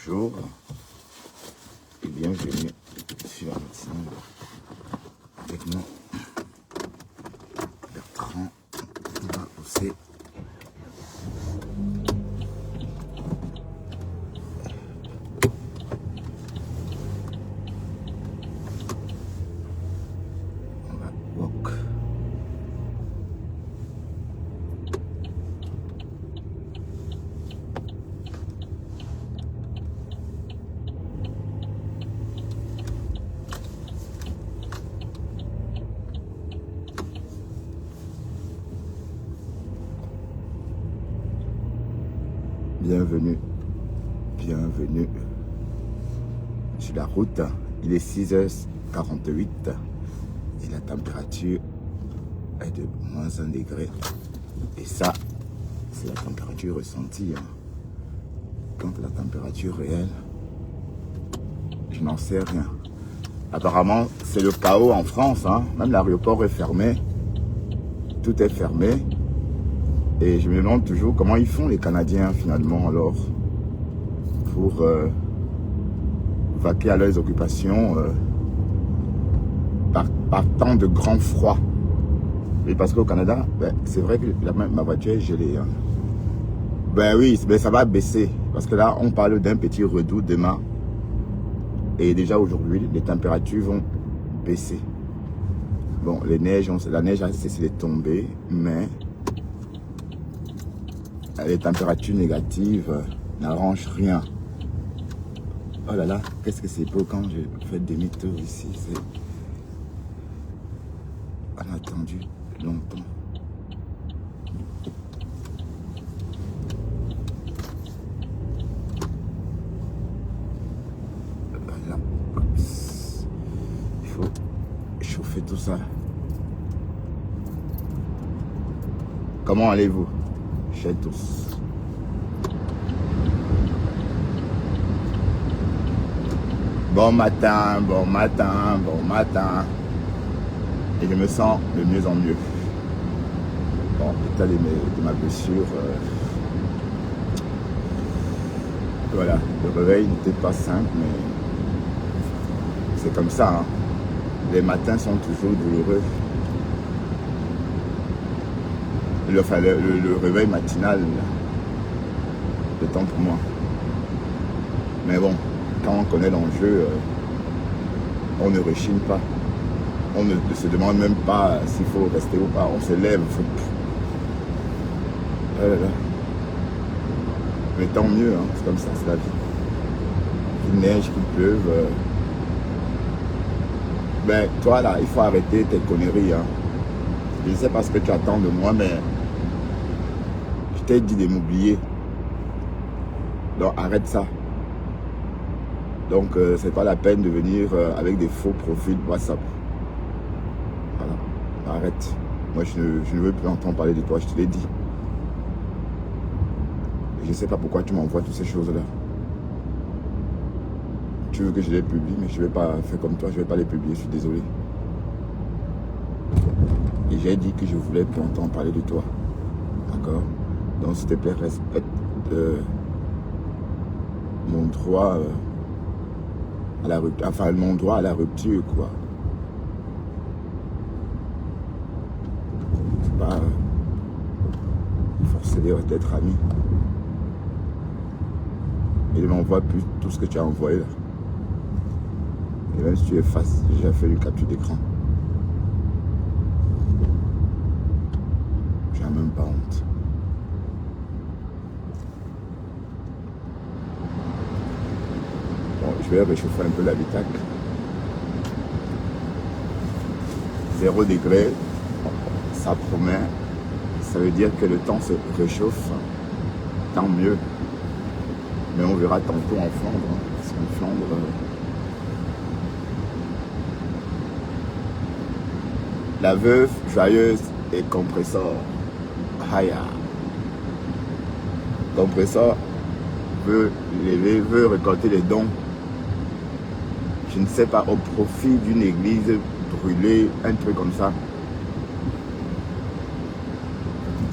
Bonjour et bienvenue sur un matinal avec moi, Bertrand. On va pousser. On va walk. Bienvenue, bienvenue sur la route. Il est 6h48 et la température est de moins 1 degré. Et ça, c'est la température ressentie. Quant à la température réelle, je n'en sais rien. Apparemment, c'est le chaos en France. Même l'aéroport est fermé. Tout est fermé. Et je me demande toujours comment ils font les Canadiens finalement alors pour vaquer à leurs occupations par temps de grand froid. Et parce qu'au Canada, c'est vrai que ma voiture est gelée. Ben oui, mais ça va baisser. Parce que là, on parle d'un petit redout demain. Et déjà aujourd'hui, les températures vont baisser. Bon, la neige a cessé de tomber, mais les températures négatives n'arrangent rien. Oh là là, qu'est-ce que c'est beau quand je fais demi-tour ici. On a attendu longtemps. Voilà. Il faut chauffer tout ça. Comment allez-vous? Chez tous. Bon matin, bon matin, bon matin. Et je me sens de mieux en mieux. Bon, l'état de ma blessure. Voilà, le réveil n'était pas simple, mais c'est comme ça. Les matins sont toujours douloureux. Le réveil matinal, le temps pour moi. Mais bon, quand on connaît l'enjeu, on ne rechigne pas. On ne se demande même pas s'il faut rester ou pas. On se lève. Oh là là. Mais tant mieux, c'est comme ça, c'est la vie. Qu'il neige, qu'il pleuve. Ben, toi là, il faut arrêter tes conneries. Je ne sais pas ce que tu attends de moi, mais je t'ai dit de m'oublier. Donc arrête ça. Donc c'est pas la peine de venir avec des faux profils WhatsApp. Voilà, arrête. Moi je ne veux plus entendre parler de toi, je te l'ai dit. Je ne sais pas pourquoi tu m'envoies toutes ces choses-là. Tu veux que je les publie, mais je ne vais pas faire comme toi, je ne vais pas les publier, je suis désolé. Et j'ai dit que je voulais plus entendre parler de toi. D'accord? Donc s'il te plaît, respecte mon droit à la rupture, enfin mon droit à la rupture, quoi. C'est pas forcer d'être ami. Et ne m'envoie plus tout ce que tu as envoyé là. Et même si tu effaces, j'ai déjà fait une capture d'écran. J'ai même pas honte. Bon, je vais réchauffer un peu l'habitacle. 0 degré, ça promet. Ça veut dire que le temps se réchauffe. Tant mieux. Mais on verra tantôt en Flandre. Parce qu'en Flandre, la veuve joyeuse et compresseur. Haya. Compresseur veut récolter les dons. Je ne sais pas, au profit d'une église brûlée, un truc comme ça.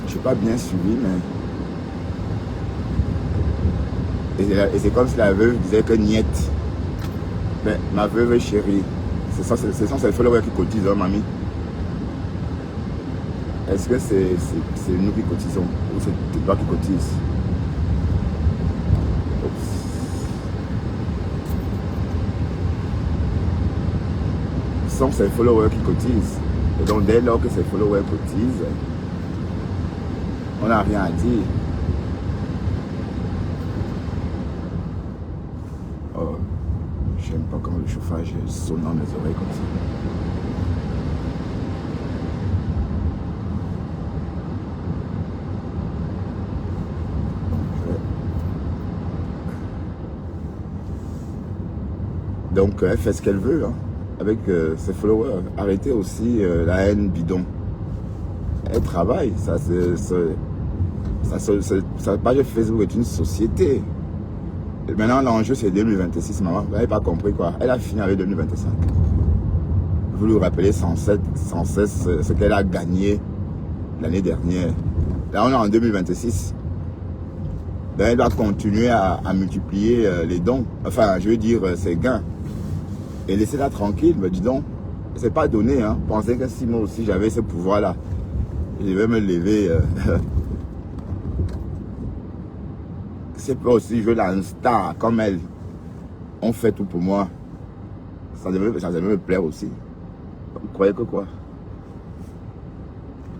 Je n'ai pas bien suivi, mais Et c'est comme si la veuve disait que niet. Mais ma veuve chérie, ce sont ces followers qui cotisent, hein, mamie. Est-ce que c'est nous qui cotisons ou c'est toi qui cotises? Ce sont ces followers qui cotisent. Et donc dès lors que ces followers cotisent, on n'a rien à dire. Oh, j'aime pas quand le chauffage sonne dans mes oreilles comme ça. Donc elle fait ce qu'elle veut hein, avec ses followers. Arrêtez aussi la haine bidon. Elle travaille. Sa page Facebook est une société. Et maintenant l'enjeu c'est 2026, maman. Vous n'avez pas compris quoi. Elle a fini avec 2025. Vous lui rappelez sans cesse ce qu'elle a gagné l'année dernière. Là on est en 2026. Ben, elle doit continuer à multiplier les dons. Enfin, je veux dire ses gains. Et laissez-la tranquille, me dis donc. C'est pas donné, hein. Pensez que si moi aussi j'avais ce pouvoir-là, je vais me lever. C'est pas aussi jouer dans une star comme elle. On fait tout pour moi. Ça devait me plaire aussi. Vous croyez que quoi?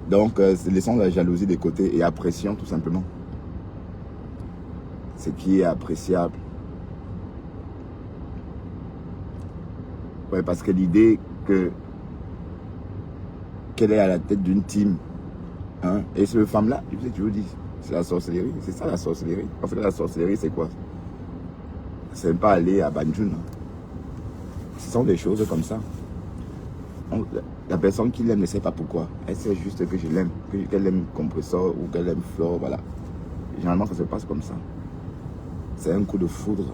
Donc, laissons la jalousie de côté et apprécions tout simplement ce qui est appréciable. Ouais, parce que l'idée qu'elle est à la tête d'une team, hein, et cette femme-là, je vous dis, c'est la sorcellerie, c'est ça la sorcellerie. En fait, la sorcellerie, c'est quoi? C'est même pas aller à Banjul. Hein. Ce sont des choses comme ça. La personne qui l'aime ne sait pas pourquoi. Elle sait juste que je l'aime, qu'elle aime Compressor ou qu'elle aime Flore, voilà. Généralement, ça se passe comme ça. C'est un coup de foudre.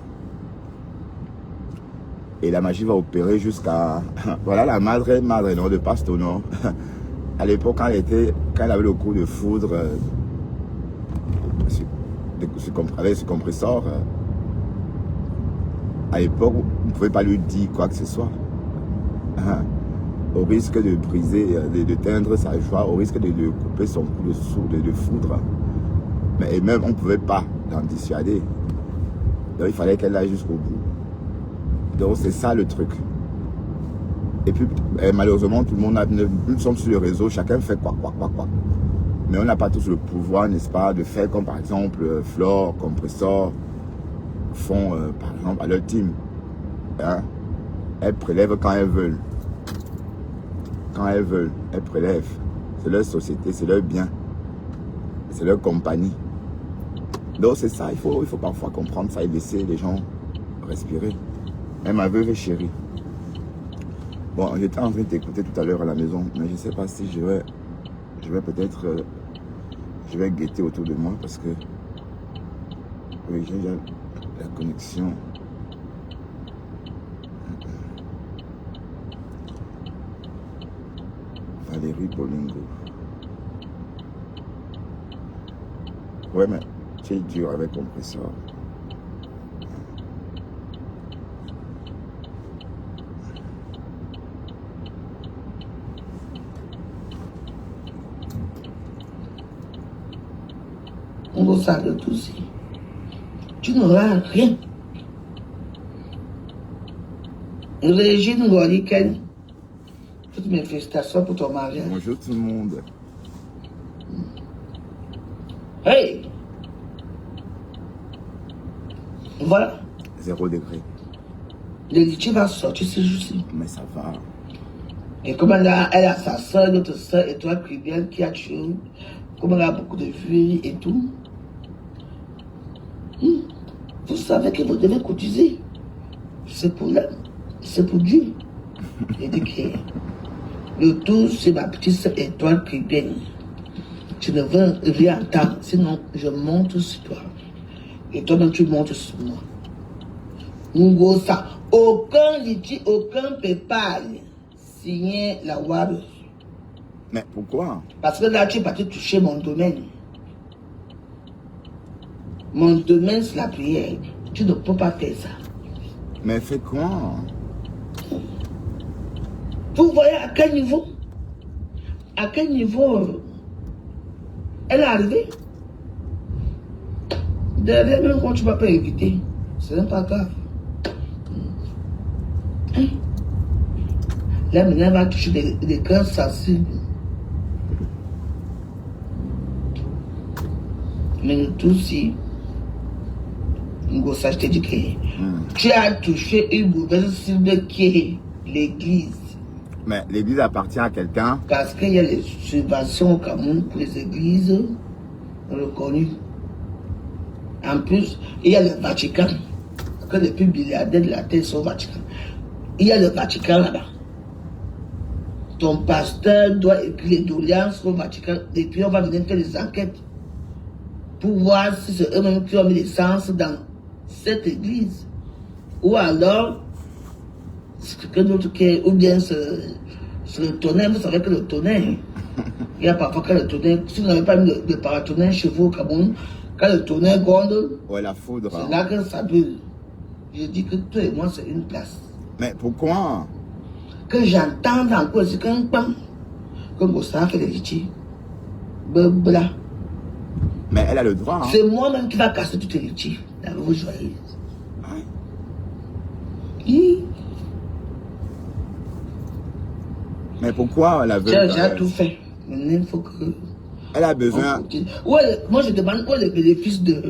Et la magie va opérer jusqu'à... Voilà la madre non, de Pasto, non. À l'époque, quand elle avait le coup de foudre avec ce compresseur, à l'époque, on ne pouvait pas lui dire quoi que ce soit. Au risque de briser, de teindre sa joie, au risque de couper son coup de foudre. Mais et même, on ne pouvait pas l'en dissuader. Donc, il fallait qu'elle aille jusqu'au bout. Donc c'est ça le truc. Et puis malheureusement tout le monde nous sommes sur le réseau, chacun fait quoi. Mais on n'a pas tous le pouvoir, n'est-ce pas, de faire comme par exemple Flore, Compressor font par exemple à leur team. Hein? Elles prélèvent quand elles veulent. Quand elles veulent, elles prélèvent. C'est leur société, c'est leur bien. C'est leur compagnie. Donc c'est ça, il faut parfois comprendre ça et laisser les gens respirer. Elle ma veuve chérie. Bon, j'étais en train de t'écouter tout à l'heure à la maison, mais je ne sais pas si je vais peut-être, je vais guetter autour de moi parce que, oui, j'ai la connexion. Valérie Bolingo. Ouais, mais tu es dur avec Compressor. On va ça de tout ça. Tu n'auras rien. Régine Roliken, toutes mes félicitations pour ton mariage. Bonjour tout le monde. Hey! Voilà. 0 degré. Le litchi va sortir ce jour-ci. Mais ça va. Et comme elle a sa soeur, notre soeur, et toi, Cribiel, qui a tué, comme elle a beaucoup de vues et tout. Vous savez que vous devez cotiser. C'est pour l'homme. C'est pour Dieu. Et dit que le tout, c'est ma petite soeur Étoile Cribiel. Tu ne veux rien entendre, sinon je monte sur toi. Et toi-même, tu montes sur moi. Nous ça. Aucun litige, aucun PayPal signé la WAB. Mais pourquoi? Parce que là, tu es parti toucher mon domaine. Mon domaine, c'est la prière. Tu ne peux pas faire ça. Mais fais quoi? Vous voyez à quel niveau? À quel niveau elle est arrivée? Derrière, même quand tu ne vas pas éviter, c'est même pas grave. Hein? Là, maintenant, elle va toucher des cœurs sensibles. Mais le tout, si, Ngossa, je te dis que tu as touché une mauvaise cible qui est l'église. Mais l'église appartient à quelqu'un. Parce qu'il y a les subventions au Cameroun pour les églises reconnues. En plus, il y a le Vatican. Que les plus milliardaires de la terre sont au Vatican. Il y a le Vatican là-bas. Ton pasteur doit écrire les doléances au Vatican. Et puis on va venir faire des enquêtes pour voir si c'est eux-mêmes qui ont mis l'essence dans cette église. Ou alors, c'est quelqu'un d'autre qui est, ou bien c'est le tonnerre. Vous savez que le tonnerre, il y a parfois quand le tonnerre, si vous n'avez pas mis le paratonnerre chez vous au Cameroun, quand le tonnerre gronde, Ouais, la foudre. c'est là que ça brûle. Je dis que toi et moi, c'est une place. Mais pourquoi? Que j'entends encore, c'est qu'un pan, que Ngossa fait des litiges. Blabla. Mais elle a le droit. Hein. C'est moi-même qui va casser toutes les litiges. Là, vous joyez. Ouais. Oui. Mais pourquoi elle a J'ai déjà tout fait. Maintenant, il faut que... Elle a besoin... Ouais, moi, je demande quoi les bénéfices de...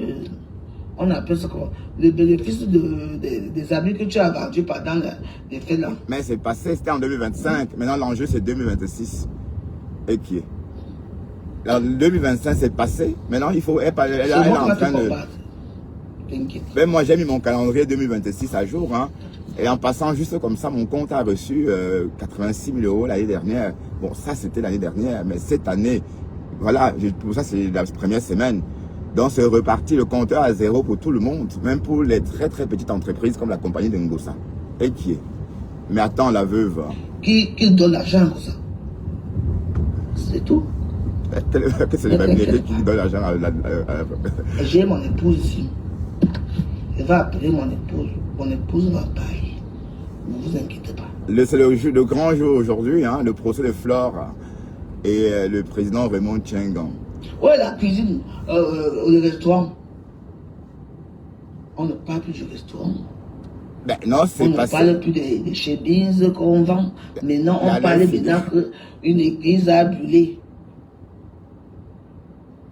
On appelle ça comment? Les bénéfices des habits que tu as vendus pendant les fêtes là. Mais c'est passé, c'était en 2025. Maintenant, l'enjeu, c'est 2026. Et qui est? En 2025, c'est passé. Maintenant, il faut... Elle est en train de... Ben, moi, j'ai mis mon calendrier 2026 à jour. Hein. Et en passant juste comme ça, mon compte a reçu 86 000 € l'année dernière. Bon, ça, c'était l'année dernière. Mais cette année, voilà, pour ça, c'est la première semaine. Donc, c'est reparti le compteur à zéro pour tout le monde. Même pour les très, très petites entreprises comme la compagnie de Ngossa. Et qui est? Mais attends, la veuve. Qui donne l'argent comme ça? C'est tout. Que c'est les mêmes qui donnent l'argent à J'ai mon épouse ici. Je vais appeler mon épouse. Mon épouse va payer. Ne vous inquiétez pas. C'est le grand jour aujourd'hui, hein, le procès de Flore et le président Raymond Tchengan. Ouais, la cuisine, le restaurant. On ne parle plus du restaurant. Ben non, c'est passé. On ne parle plus des chemises qu'on vend. Maintenant, on parle maintenant qu'une église a brûlé.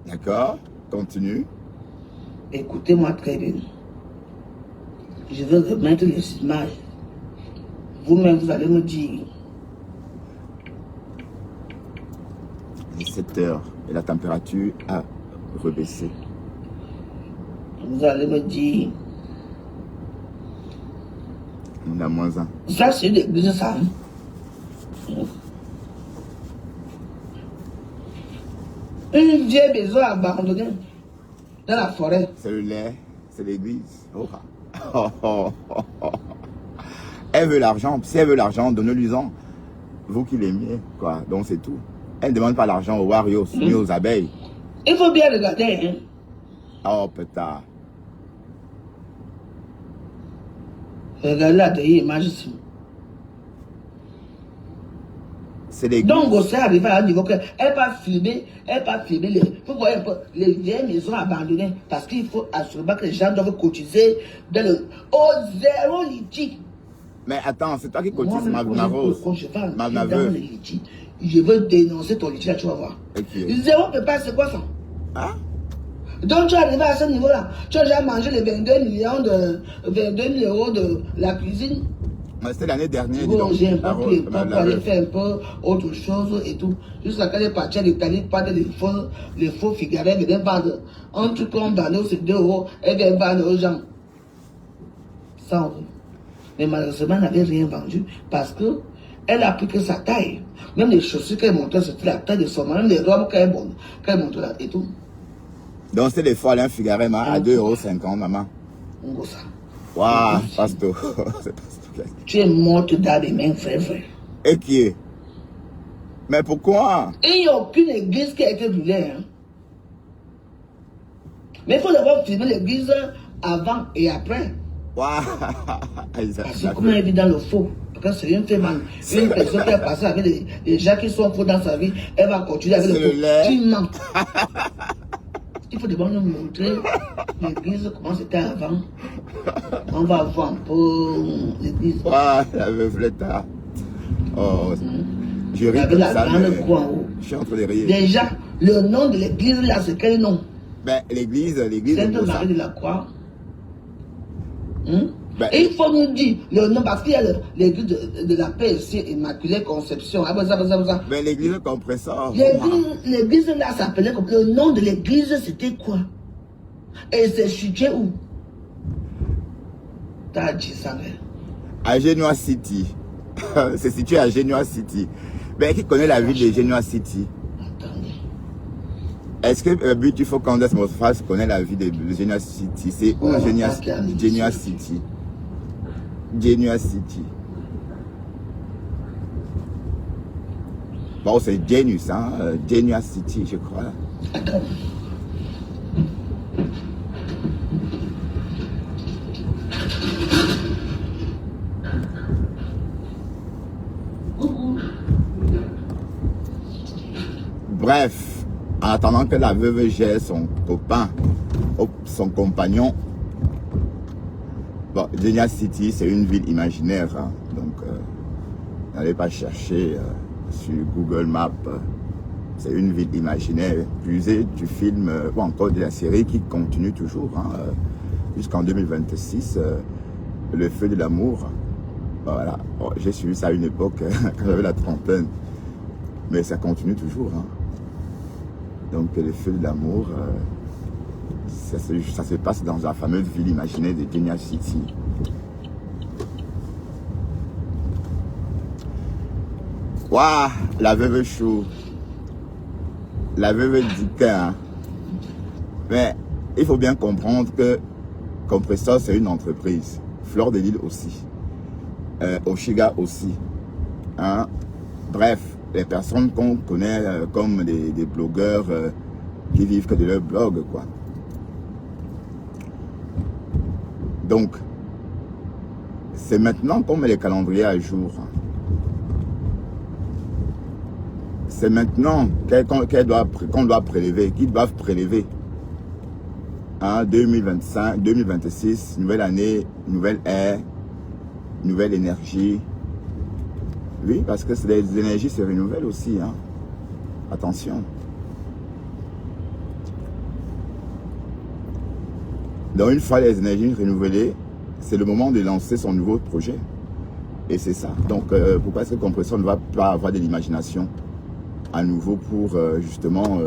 D'accord, continue. Écoutez-moi très bien. Je vais remettre les images. Vous-même, vous allez me dire. Il est 7 heures et la température a rebaissé. Vous allez me dire. On a moins 1. Ça, c'est une église, ça. Une vieille maison abandonnée dans la forêt. C'est le lait, c'est l'église. Oh. Elle veut l'argent. Si elle veut l'argent, donnez-lui-en. Vous qui l'aimiez, quoi. Donc c'est tout. Elle ne demande pas l'argent aux warriors, ni aux abeilles. Il faut bien regarder, hein. Oh, putain. Regardez la dernière image ici. C'est l'église. Donc, Ngossa arrive à un niveau qu'elle va filmer, les, vous voyez un peu, les vieilles maisons abandonnées, parce qu'il faut assurément que les gens doivent cotiser dans le zéro litige. Mais attends, c'est toi qui cotises, ma Rose. Quand je vais ma dans le litige, je veux dénoncer ton litige, tu vas voir. Okay. Zéro prépa, c'est quoi ça? Hein? Donc tu es arrivé à ce niveau-là. Tu as déjà mangé les 22 millions de 22 000 € de la cuisine. C'était l'année dernière. Bon, j'ai un peu pris pour aller faire un peu autre chose et tout. Jusqu'à quand elle est partie à l'Italie, pas de les faux Figaro, elle vient vendre un truc qu'on vendait, c'est 2 €, elle vient vendre aux gens 100 €. Mais malheureusement, elle n'avait rien vendu parce que elle a pris que sa taille. Même les chaussures qu'elle montrait, c'était la taille de son mari, même les robes qu'elle montrait là et tout. Donc c'est des fois Alain Figaro à 2,50 €, maman. Ngossa. Waouh, pasto. Tu es morte dans les mains, frère. Et qui est? Mais pourquoi? Il n'y a aucune église qui a été brûlée. Hein. Mais il faut d'abord filmer l'église avant et après. Waouh. Parce que comment elle vit dans le faux. Parce que c'est une femme, une personne qui a passé avec les gens qui sont faux dans sa vie, elle va continuer avec le faux. Tu mens. Il faut d'abord nous montrer l'église, comment c'était avant. On va voir un peu l'église. Ah, la veuve Letta. Oh, je ris comme ça, mais je suis en train de rire. Déjà, le nom de l'église là, c'est quel nom? Ben, l'église Sainte-Marie de la Croix. Ben, et il faut nous dire le nom, parce qu'il y a l'église de la paix ici, Immaculée Conception. Ben, l'église compresseur. L'église là s'appelait comme. Le nom de l'église, c'était quoi? Et c'est situé où? T'as dit ça, mais. À Genoa City. C'est situé à Genoa City. Ben, qui connaît la ville de Genoa City? Attendez. Est-ce que Beautiful Candace Mosfas connaît la ville de Genoa City? C'est où Genoa City? Genoa City. Bon, c'est Genius, hein? Genoa City, je crois. Attends. Bref, en attendant que la veuve gère son copain, son compagnon, bon, Genoa City, c'est une ville imaginaire, hein, donc n'allez pas chercher sur Google Maps, c'est une ville imaginaire, plus du film, ou encore de la série qui continue toujours, hein, jusqu'en 2026, Le Feu de l'amour. Voilà, bon, j'ai suivi ça à une époque, quand j'avais la trentaine, mais ça continue toujours, hein. Donc le feu de l'amour, ça se passe dans la fameuse ville imaginaire de Genoa City. Waouh, la veuve chou. La veuve Dica. Hein. Mais il faut bien comprendre que Compressor, c'est une entreprise. Fleur de Lille aussi. Oshiga aussi. Hein? Bref. Les personnes qu'on connaît comme des blogueurs qui vivent que de leur blog, quoi. Donc, c'est maintenant qu'on met les calendriers à jour. C'est maintenant qu'on doit prélever, qu'ils doivent prélever. Hein, 2025, 2026, nouvelle année, nouvelle ère, nouvelle énergie. Oui, parce que les énergies se renouvellent aussi. Hein. Attention. Donc, une fois les énergies renouvelées, c'est le moment de lancer son nouveau projet. Et c'est ça. Donc, pourquoi est-ce que Compressor ne va pas avoir de l'imagination à nouveau pour justement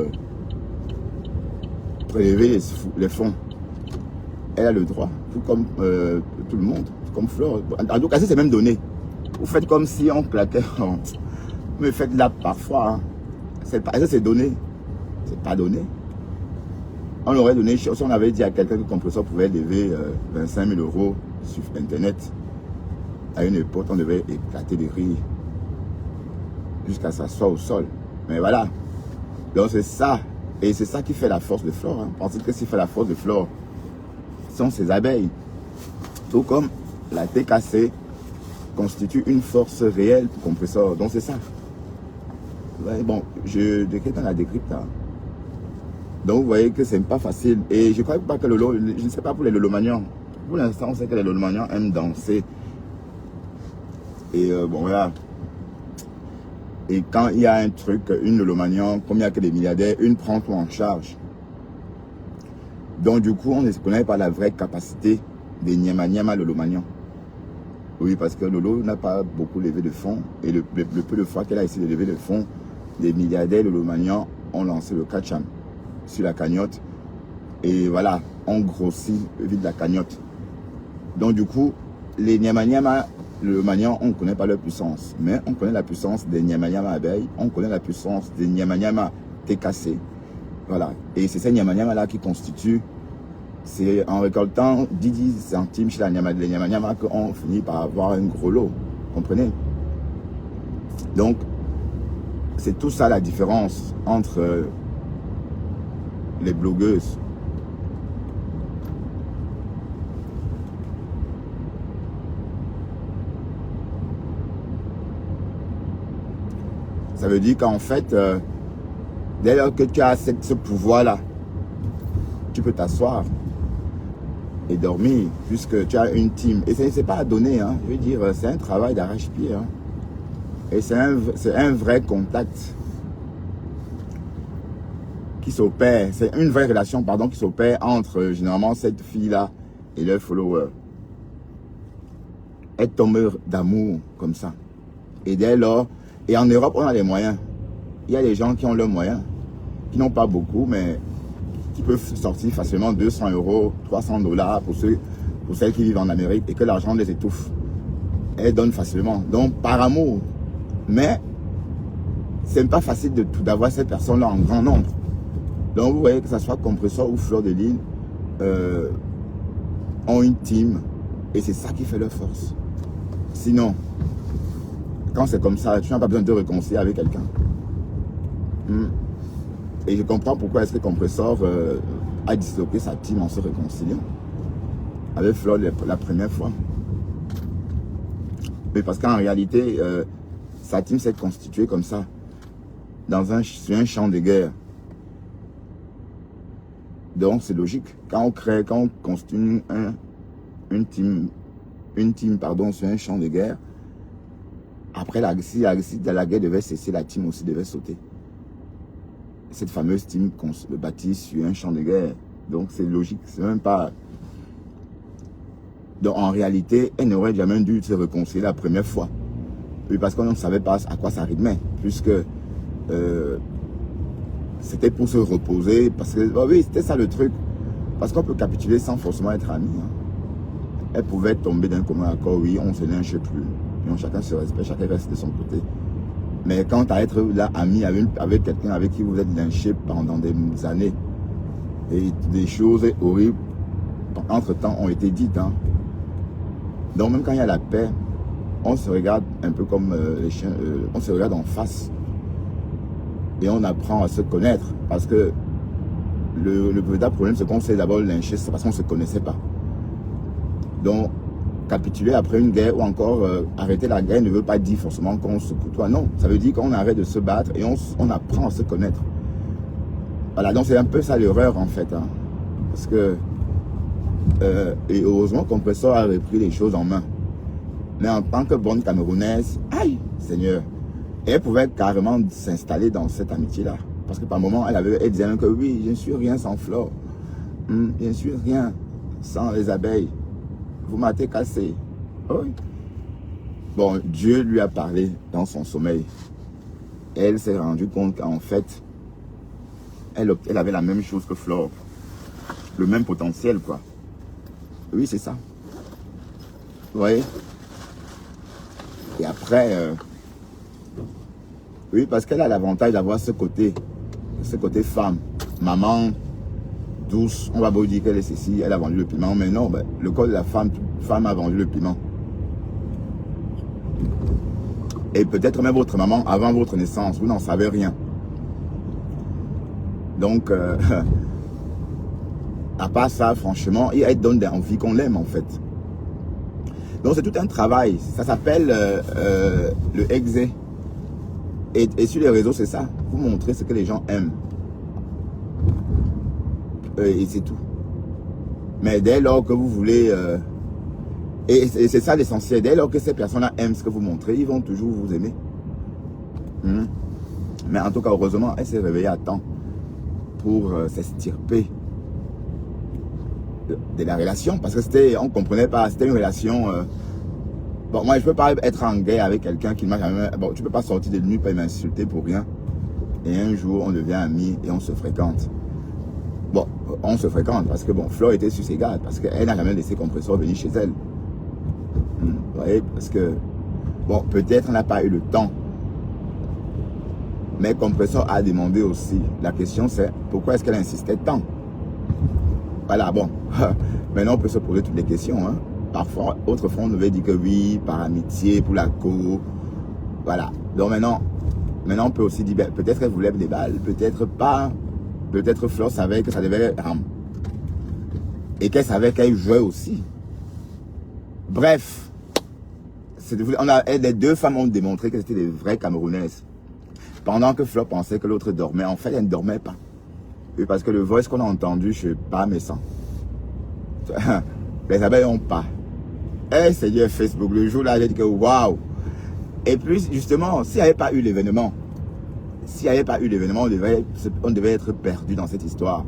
prélever les fonds? Elle a le droit, tout comme tout le monde, comme Flore. En tout cas, c'est même donné. Vous faites comme si on claquait. Mais faites là parfois. Hein. C'est donné. C'est pas donné. On aurait donné, si on avait dit à quelqu'un que Compressor pouvait lever 25 000 € sur Internet, à une époque, on devait éclater de rire jusqu'à s'asseoir au sol. Mais voilà. Donc c'est ça. Et c'est ça qui fait la force de Flore. Hein. Pensez que ce qui fait la force de Flore sont ces abeilles. Tout comme la TKC constitue une force réelle pour Compressor. Donc c'est ça. Ouais, bon, je décrypte dans la décrypte. Hein. Donc vous voyez que c'est pas facile. Et je crois pas que Lolo, je ne sais pas pour les Lolomanians. Pour l'instant, on sait que les Lolomanians aiment danser. Et bon voilà. Et quand il y a un truc, une Lolomanian, comme il n'y a que des milliardaires, une prend tout en charge. Donc du coup, on ne se connaît pas la vraie capacité des Nyama Lolomanians. Oui, parce que Lolo n'a pas beaucoup levé de fonds. Et le peu de fois qu'elle a essayé de lever de fonds, des milliardaires Lolomanians ont lancé le Kacham sur la cagnotte. Et voilà, on grossit vite la cagnotte. Donc du coup, les Nyama Lolomanians, on ne connaît pas leur puissance. Mais on connaît la puissance des Nyama abeilles, on connaît la puissance des Nyama TKC. Voilà. Et c'est ces Nyama là qui constituent. C'est en récoltant 10 centimes chez les Nyama qu'on finit par avoir un gros lot. Comprenez? Donc, c'est tout ça la différence entre les blogueuses Ça veut dire qu'en fait, dès lors que tu as ce pouvoir-là, tu peux t'asseoir et dormir, puisque tu as une team. Et c'est pas à donner, hein. Je veux dire, c'est un travail d'arrache-pied. Hein. Et c'est un vrai contact qui s'opère. C'est une vraie relation, pardon, qui s'opère entre, généralement, cette fille-là et leurs followers. Elle tombe d'amour comme ça. Et dès lors, et en Europe, on a les moyens. Il y a des gens qui ont leurs moyens, qui n'ont pas beaucoup, mais qui peuvent sortir facilement 200 €, 300 $ pour celles qui vivent en Amérique et que l'argent les étouffe. Elles donnent facilement. Donc, par amour. Mais, c'est pas facile d'avoir ces personnes-là en grand nombre. Donc, vous voyez que ce soit Compressor ou Fleur de Lys, ont une team. Et c'est ça qui fait leur force. Sinon, quand c'est comme ça, tu n'as pas besoin de te réconcilier avec quelqu'un. Et je comprends pourquoi est-ce que Compressor a disloqué sa team en se réconciliant avec Fleur la première fois. Mais parce qu'en réalité, sa team s'est constituée comme ça, sur un champ de guerre. Donc c'est logique. Quand on constitue une team sur un champ de guerre, après si la guerre devait cesser, la team aussi devait sauter. Cette fameuse team bâtie sur un champ de guerre. Donc c'est logique, c'est même pas... Donc en réalité, elle n'aurait jamais dû se réconcilier la première fois. Oui, parce qu'on ne savait pas à quoi ça rimait, puisque c'était pour se reposer, parce que, oh oui, c'était ça le truc. Parce qu'on peut capituler sans forcément être amis. Hein. Elle pouvait tomber d'un commun accord, oui, on se lynche plus. Et chacun se respecte, chacun reste de son côté. Mais quant à être là, ami avec quelqu'un avec qui vous êtes lynché pendant des années, et des choses horribles, entre-temps, ont été dites. Hein. Donc même quand il y a la paix, on se regarde un peu comme les chiens, on se regarde en face. Et on apprend à se connaître. Parce que le véritable problème, c'est qu'on s'est d'abord lynché, c'est parce qu'on ne se connaissait pas. Donc, capituler après une guerre ou encore arrêter la guerre ne veut pas dire forcément qu'on se côtoie. Non, ça veut dire qu'on arrête de se battre et on apprend à se connaître. Voilà, donc c'est un peu ça l'erreur en fait. Hein. Parce que, et heureusement, Compressor a repris les choses en main. Mais en tant que bonne Camerounaise, aïe, Seigneur, elle pouvait carrément s'installer dans cette amitié-là. Parce que par moment, elle disait même que oui, je ne suis rien sans Flore. Je ne suis rien sans les abeilles. Vous m'avez cassé. Oui. Bon, Dieu lui a parlé dans son sommeil. Elle s'est rendue compte qu'en fait, elle avait la même chose que Flore. Le même potentiel, quoi. Oui, c'est ça. Vous voyez? Et après, oui, parce qu'elle a l'avantage d'avoir ce côté femme, maman, douce. On va vous dire qu'elle est ceci, elle a vendu le piment, mais non, ben, le corps de la femme a vendu le piment. Et peut-être même votre maman, avant votre naissance, vous n'en savez rien. Donc, à part ça, franchement, elle donne envie qu'on l'aime en fait. Donc c'est tout un travail, ça s'appelle le exé. Et sur les réseaux, c'est ça, vous montrer ce que les gens aiment. Et c'est tout. Mais dès lors que vous voulez... et c'est ça l'essentiel, dès lors que ces personnes-là aiment ce que vous montrez, ils vont toujours vous aimer. Mais en tout cas, heureusement, elle s'est réveillée à temps pour s'extirper de la relation. Parce que on ne comprenait pas, c'était une relation... bon, moi, je ne peux pas être en guerre avec quelqu'un qui ne m'a jamais... Bon, tu ne peux pas sortir de nuit pour m'insulter pour rien. Et un jour, on devient amis et on se fréquente. Bon, on se fréquente parce que, bon, Flore était sur ses gardes. Parce qu'elle n'a jamais laissé Compressor venir chez elle. Vous voyez, parce que... Bon, peut-être on n'a pas eu le temps. Mais Compressor a demandé aussi. La question, c'est pourquoi est-ce qu'elle insistait tant? Voilà, bon. Maintenant, on peut se poser toutes les questions, hein. Parfois, autrefois, on devait dire que oui, par amitié, pour la co. Voilà. Donc maintenant on peut aussi dire, ben, peut-être qu'elle voulait des balles, peut-être pas. Peut-être Flore savait que ça devait ramener. Et qu'elle savait qu'elle jouait aussi. Bref. Les deux femmes ont démontré que c'était des vraies Camerounaises. Pendant que Fleur pensait que l'autre dormait, en fait, elle ne dormait pas. Et parce que le voice qu'on a entendu, je ne suis pas méchant. Les abeilles n'ont pas. Eh, Seigneur Facebook, le jour là, j'ai dit que waouh. Et puis, justement, s'il n'y avait pas eu l'événement, on devait être perdu dans cette histoire.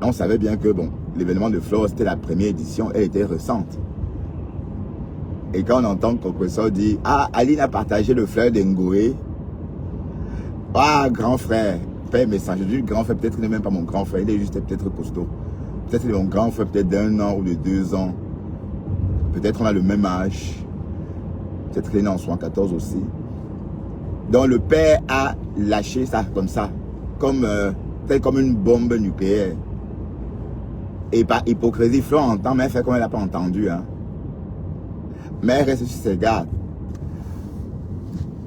On savait bien que, bon, l'événement de Flore, c'était la première édition, elle était récente. Et quand on entend que le professeur dit, ah, Aline a partagé le fleur d'Ngoé. Ah, grand frère, père message. Je dis grand frère, peut-être qu'il n'est même pas mon grand frère, il est juste peut-être costaud. Peut-être qu'il est mon grand frère, peut-être d'1 an ou de 2 ans. Peut-être on a le même âge. Peut-être qu'il est né en 74 aussi. Donc le père a lâché ça comme ça, tel comme une bombe nucléaire. Et par hypocrisie, Flore entend, mais elle fait comme elle n'a pas entendu. Hein. Mais elle reste sur ses gardes.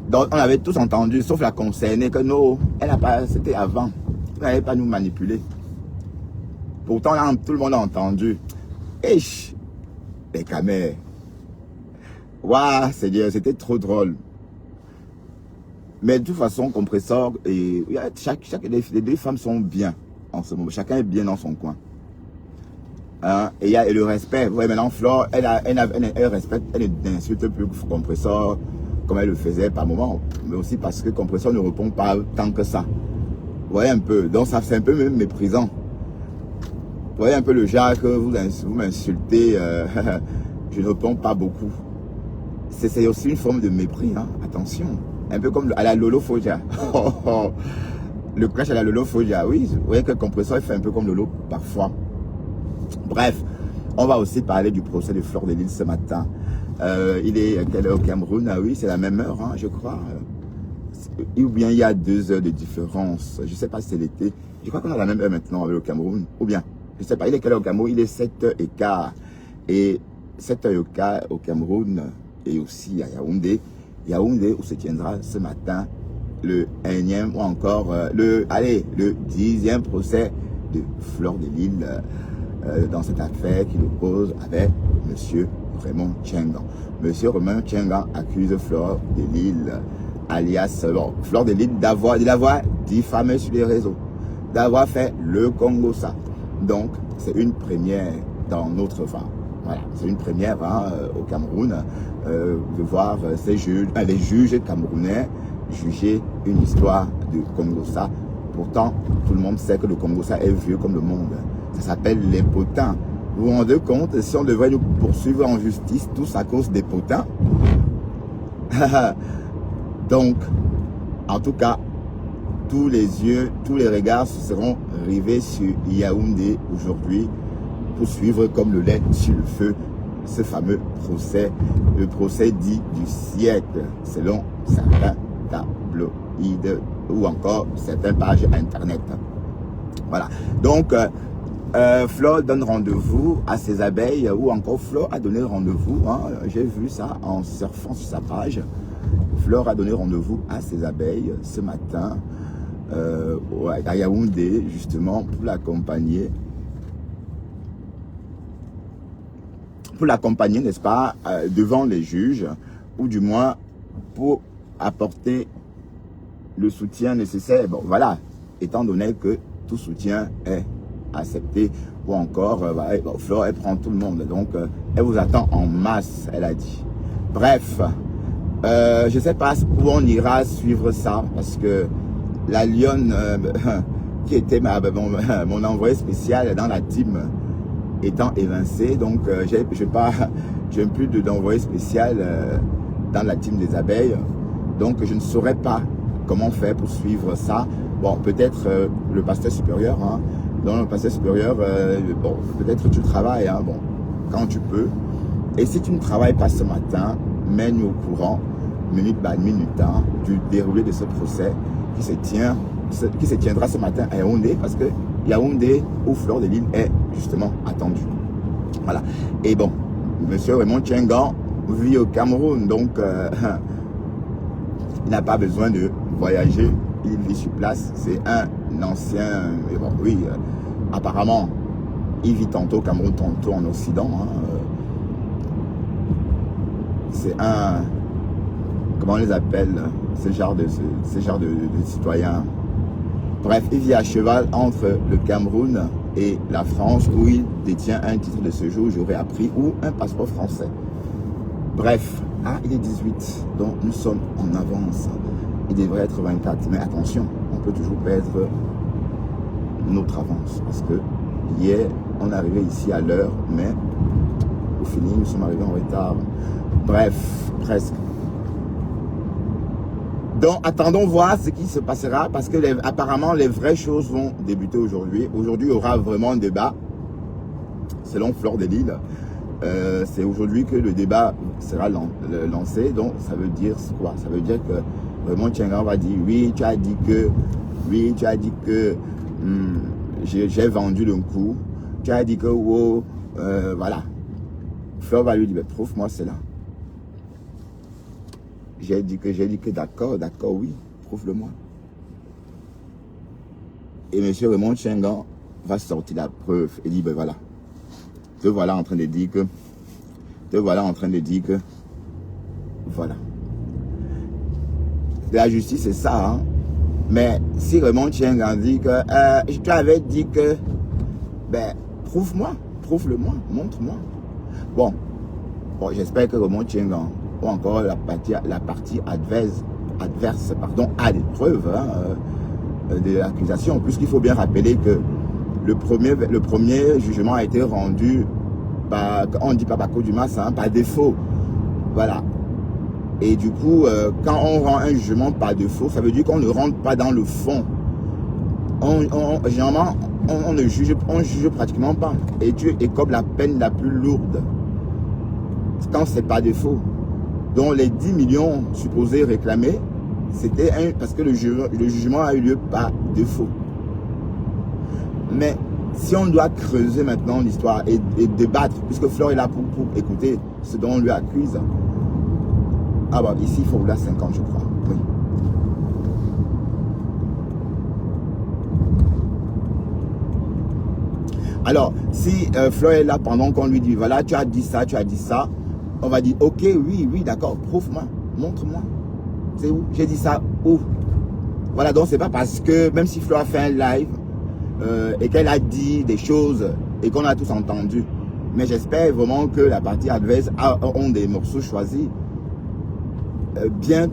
Donc on avait tous entendu, sauf la concernée, que non, elle n'a pas, c'était avant. Elle n'allait pas nous manipuler. Pourtant, là, tout le monde a entendu. Eich, les caméras. Waouh, Seigneur, c'était trop drôle. Mais de toute façon, Compressor, et les deux femmes sont bien en ce moment. Chacun est bien dans son coin. Hein? Et il y a le respect. Ouais, maintenant, Flore, elle respecte, elle n'insulte plus Compressor comme elle le faisait par moment. Mais aussi parce que Compressor ne répond pas tant que ça. Vous voyez un peu. Donc, ça c'est un peu même méprisant. Vous voyez un peu le genre que vous m'insultez. Je ne réponds pas beaucoup. C'est aussi une forme de mépris. Hein? Attention. Un peu comme à la Lolo Fogia. Le clash à la Lolo Fogia, oui. Vous voyez que le Compressor fait un peu comme Lolo parfois. Bref, on va aussi parler du procès de Fleur de Lille ce matin. Il est à quelle heure au Cameroun? Ah oui, c'est la même heure, hein, je crois. Ou bien il y a 2 heures de différence. Je ne sais pas si c'est l'été. Je crois qu'on a la même heure maintenant avec le Cameroun. Ou bien, je ne sais pas, il est quelle heure au Cameroun? Il est 7h15. Et 7h15 au Cameroun et aussi à Yaoundé. Yaoundé où se tiendra ce matin le 1e ou encore le 10e procès de Fleur de Lille dans cette affaire qui l'oppose avec M. Raymond Tchengan. M. Raymond Tchengan accuse Fleur de Lille, alias Fleur de Lille, d'avoir diffamé sur les réseaux, d'avoir fait le Congo ça. Donc c'est une première dans notre phare. Voilà, c'est une première hein, au Cameroun de voir les juges camerounais juger une histoire de Congo-Ça. Pourtant, tout le monde sait que le Congo-Ça est vieux comme le monde. Ça s'appelle les potins. Vous vous rendez compte, si on devrait nous poursuivre en justice, tous à cause des potins? Donc, en tout cas, tous les yeux, tous les regards seront rivés sur Yaoundé aujourd'hui pour suivre comme le lait sur le feu ce fameux procès, le procès dit du siècle, selon certains tabloïds ou encore certaines pages internet. Voilà. Donc, Flore donne rendez-vous à ses abeilles, ou encore Flore a donné rendez-vous, hein, j'ai vu ça en surfant sur sa page. Flore a donné rendez-vous à ses abeilles ce matin à Yaoundé, justement, pour l'accompagner. N'est-ce pas, devant les juges, ou du moins pour apporter le soutien nécessaire. Bon, voilà, étant donné que tout soutien est accepté, ou encore, Flore, elle prend tout le monde, donc elle vous attend en masse, elle a dit. Bref, je ne sais pas où on ira suivre ça, parce que la lionne, qui était mon envoyé spécial dans la team, étant évincé, donc je n'ai plus d'envoyé spécial dans la team des abeilles, donc je ne saurais pas comment faire pour suivre ça. Bon, peut-être le pasteur supérieur, hein, dans le pasteur supérieur, bon, peut-être tu travailles, hein, bon, quand tu peux, et si tu ne travailles pas ce matin, mets-nous au courant, minute par minute, hein, du déroulé de ce procès qui se tiendra ce matin à Yaoundé, parce que Yaoundé où Fleur de Lille est justement attendu. Voilà. Et bon, monsieur Raymond Tchengan vit au Cameroun, donc il n'a pas besoin de voyager, il vit sur place. C'est un ancien, mais bon, oui, apparemment, il vit tantôt au Cameroun, tantôt en Occident. Hein. C'est un, comment on les appelle, ce genre de citoyen. Bref, il vit à cheval entre le Cameroun et la France, où il détient un titre de séjour, j'aurais appris, ou un passeport français. Bref, il est 18, donc nous sommes en avance. Il devrait être 24, mais attention, on peut toujours perdre notre avance, parce que hier, on est arrivé ici à l'heure, mais au fini, nous sommes arrivés en retard. Bref, presque. Donc, attendons voir ce qui se passera, parce que apparemment, les vraies choses vont débuter aujourd'hui. Aujourd'hui, il y aura vraiment un débat, selon Fleur de Lille. C'est aujourd'hui que le débat sera lancé. Donc, ça veut dire quoi? Ça veut dire que vraiment, Tchengan va dire, oui, tu as dit que j'ai vendu le coup. Tu as dit que, wow, voilà. Fleur va lui dire, prouve-moi cela. J'ai dit que d'accord, oui, prouve-le-moi. Et M. Raymond Tchengan va sortir la preuve et dit, ben voilà. Te voilà en train de dire que, voilà. La justice, c'est ça, hein. Mais si Raymond Tchengan dit que, je t'avais dit que, ben, prouve-moi, prouve-le-moi, montre-moi. Bon, j'espère que Raymond Tchengan, ou encore la partie adverse, a des preuves de l'accusation, puisqu'il faut bien rappeler que le premier jugement a été rendu par, on dit pas par contumace, par défaut. Voilà. Et du coup, quand on rend un jugement par défaut, ça veut dire qu'on ne rentre pas dans le fond. Généralement, on juge pratiquement pas. Et tu écopes la peine la plus lourde quand c'est par défaut. Donc les 10 millions supposés réclamés, c'était parce que le jugement a eu lieu par défaut. Mais si on doit creuser maintenant l'histoire et débattre, puisque Fleur est là pour écouter ce dont on lui accuse, ah bah ici il faut rouler à 50 je crois. Oui. Alors, si Fleur est là pendant qu'on lui dit, voilà, tu as dit ça, on va dire, ok, oui, d'accord, prouve-moi, montre-moi. C'est où? J'ai dit ça où? Voilà, donc c'est pas parce que, même si Fleur a fait un live et qu'elle a dit des choses et qu'on a tous entendu, mais j'espère vraiment que la partie adverse ont des morceaux choisis, bien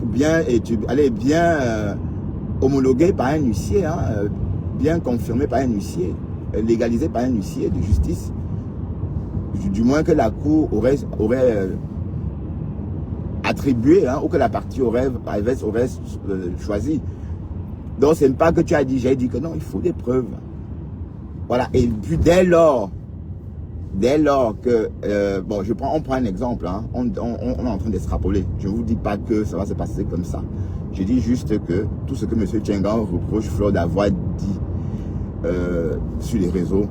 homologués par un huissier, bien confirmés par un huissier, légalisés par un huissier de justice. Du moins que la cour aurait attribué, ou que la partie adverse aurait choisi. Donc c'est pas que tu as dit, j'ai dit que non, il faut des preuves. Voilà, et puis dès lors que, on prend un exemple, on est en train d'extrapoler. Je ne vous dis pas que ça va se passer comme ça. Je dis juste que tout ce que M. Tchengan reproche Fleur d'avoir dit sur les réseaux,